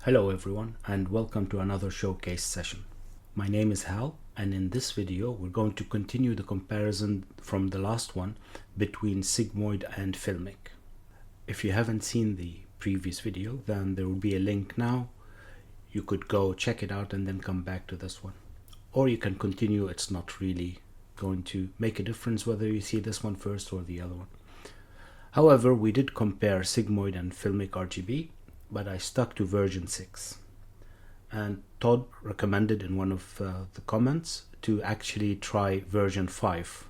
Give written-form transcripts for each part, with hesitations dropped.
Hello everyone and welcome to another showcase session. My name is Hal and in this video we're going to continue the comparison from the last one between Sigmoid and Filmic. If you haven't seen the previous video, then there will be a link now. You could go check it out and then come back to this one. Or you can continue. It's not really going to make a difference whether you see this one first or the other one. However, we did compare Sigmoid and Filmic RGB, but I stuck to version 6. And Todd recommended in one of the comments to actually try version 5.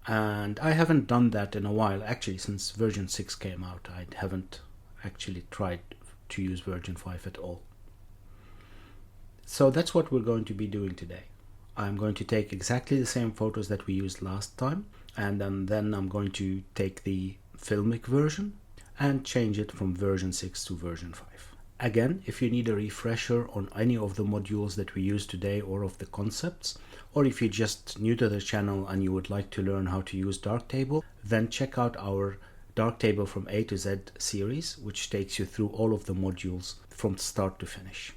And I haven't done that in a while. Actually, since version 6 came out, I haven't actually tried to use version 5 at all. So that's what we're going to be doing today. I'm going to take exactly the same photos that we used last time, and then I'm going to take the Filmic version and change it from version 6 to version 5. Again, if you need a refresher on any of the modules that we use today or of the concepts, or if you're just new to the channel and you would like to learn how to use darktable, then check out our darktable from A to Z series, which takes you through all of the modules from start to finish.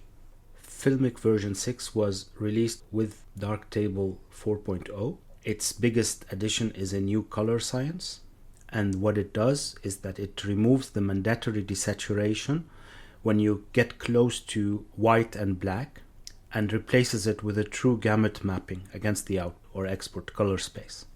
Filmic version 6 was released with darktable 4.0. Its biggest addition is a new color science, and what it does is that it removes the mandatory desaturation when you get close to white and black and replaces it with a true gamut mapping against the out or export color space,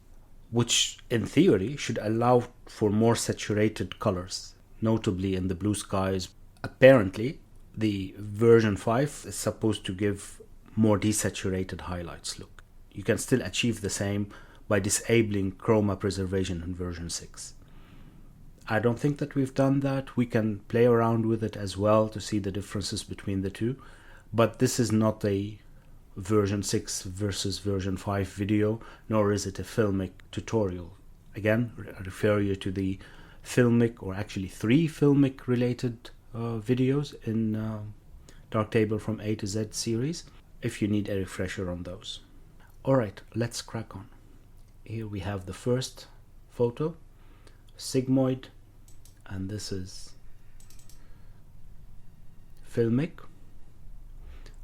which in theory should allow for more saturated colors, notably in the blue skies. Apparently, the version 5 is supposed to give more desaturated highlights look. You can still achieve the same by disabling chroma preservation in version 6. I don't think that we've done that. We can play around with it as well to see the differences between the two, but this is not a version 6 versus version 5 video, nor is it a Filmic tutorial. Again, I refer you to the Filmic, or actually 3 Filmic related videos in Darktable from A to Z series if you need a refresher on those. Alright, let's crack on. Here we have the first photo, Sigmoid, and this is Filmic.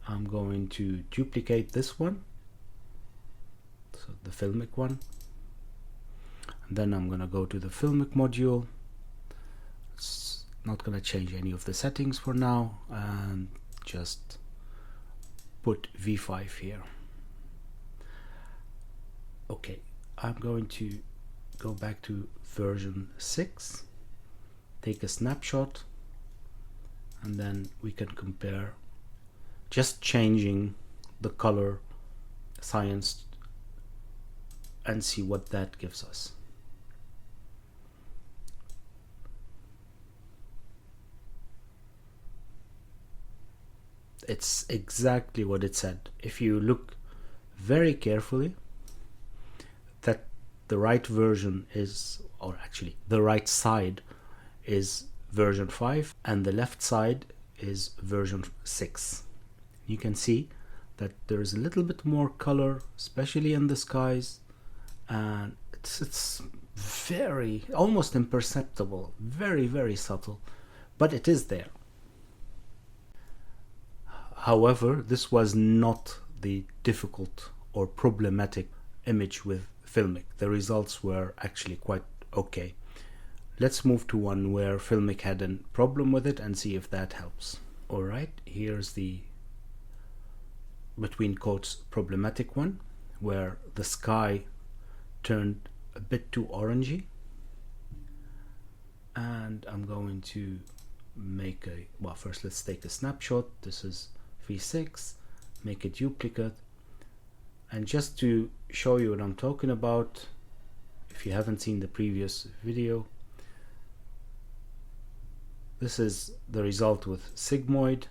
I'm going to duplicate this one, so the Filmic one, and then I'm going to go to the Filmic module. It's not going to change any of the settings for now, and just put V5 here. Okay, I'm going to go back to version 6, take a snapshot, and then we can compare, just changing the color science and see what that gives us. It's exactly what it said. If you look very carefully, that the right version is, or actually the right side is version 5 and the left side is version 6. You can see that there is a little bit more color, especially in the skies, and it's very, almost imperceptible, very subtle, but it is there. However, this was not the difficult or problematic image with Filmic. The results were actually quite okay. Let's move to one where Filmic had a problem with it and see if that helps. Alright, here's the between quotes problematic one, where the sky turned a bit too orangey, and I'm going to make a, well, first let's take a snapshot. This is V6, make a duplicate, and just to show you what I'm talking about, if you haven't seen the previous video, this is the result with Sigmoid.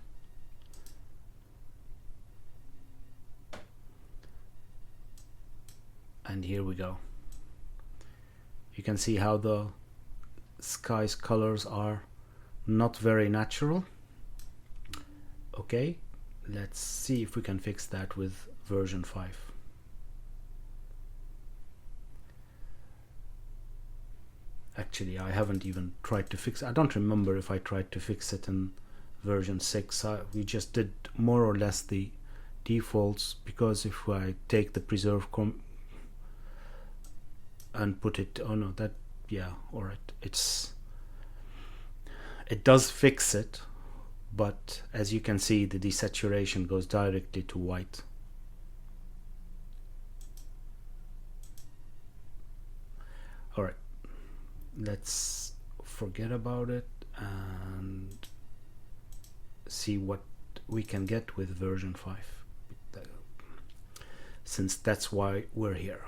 And here we go. You can see how the sky's colors are not very natural. Okay, let's see if we can fix that with version 5. Actually, I haven't even tried to fix it. I don't remember if I tried to fix it in version 6. We just did more or less the defaults, because if I take the preserve and put it, oh no, that, yeah, alright, it does fix it, but as you can see, the desaturation goes directly to white. Alright, let's forget about it and see what we can get with version 5, since that's why we're here.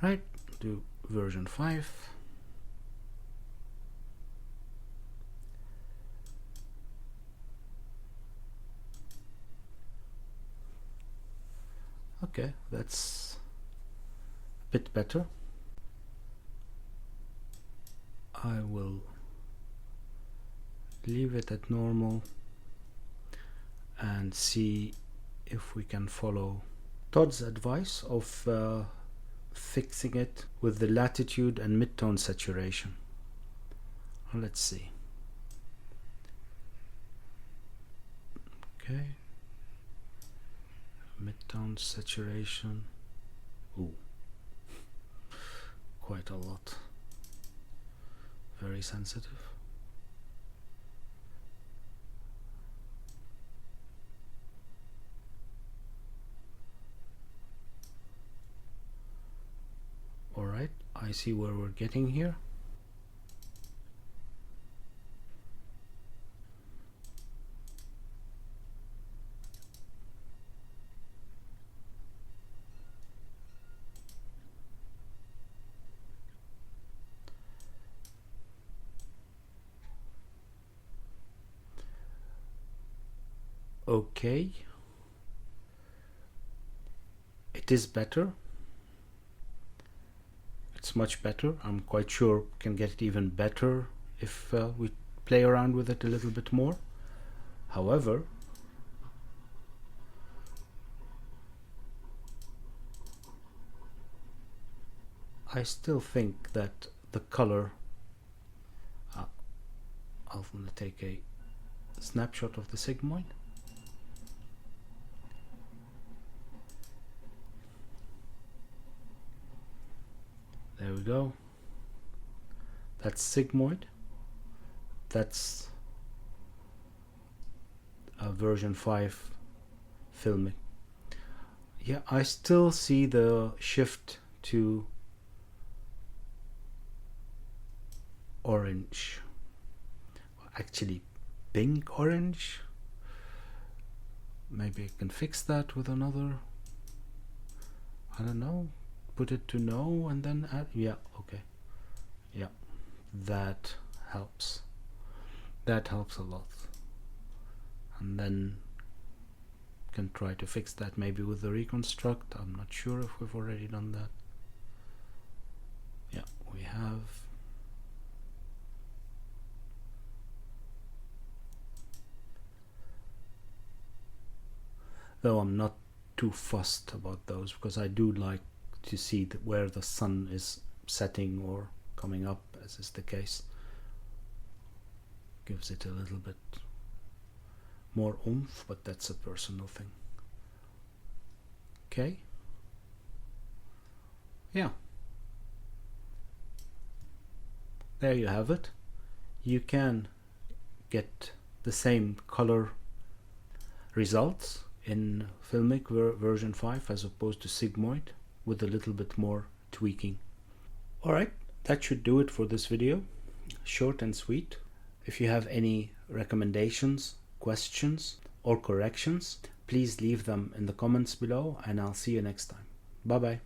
Right, do version 5. Okay, that's a bit better. I will leave it at normal and see if we can follow Todd's advice of fixing it with the latitude and midtone saturation. Let's see. Okay, midtone saturation. Ooh, quite a lot. Very sensitive. Alright, I see where we're getting here. Okay, it is better. It's much better. I'm quite sure we can get it even better if we play around with it a little bit more. However, I still think that the color, I'm going to take a snapshot of the Sigmoid. There we go. That's Sigmoid. That's a version 5 Filmic. Yeah, I still see the shift to orange. Actually, pink orange. Maybe I can fix that with another. I don't know. Put it to no and then add, yeah, okay, yeah, that helps. That helps a lot. And then can try to fix that maybe with the reconstruct. I'm not sure if we've already done that. Yeah, we have. Though I'm not too fussed about those, because I do like to see where the sun is setting or coming up, as is the case. Gives it a little bit more oomph, but that's a personal thing. Okay, yeah, there you have it. You can get the same color results in Filmic version 5 as opposed to Sigmoid, with a little bit more tweaking. Alright, that should do it for this video. Short and sweet. If you have any recommendations, questions, or corrections, please leave them in the comments below, and I'll see you next time. Bye bye.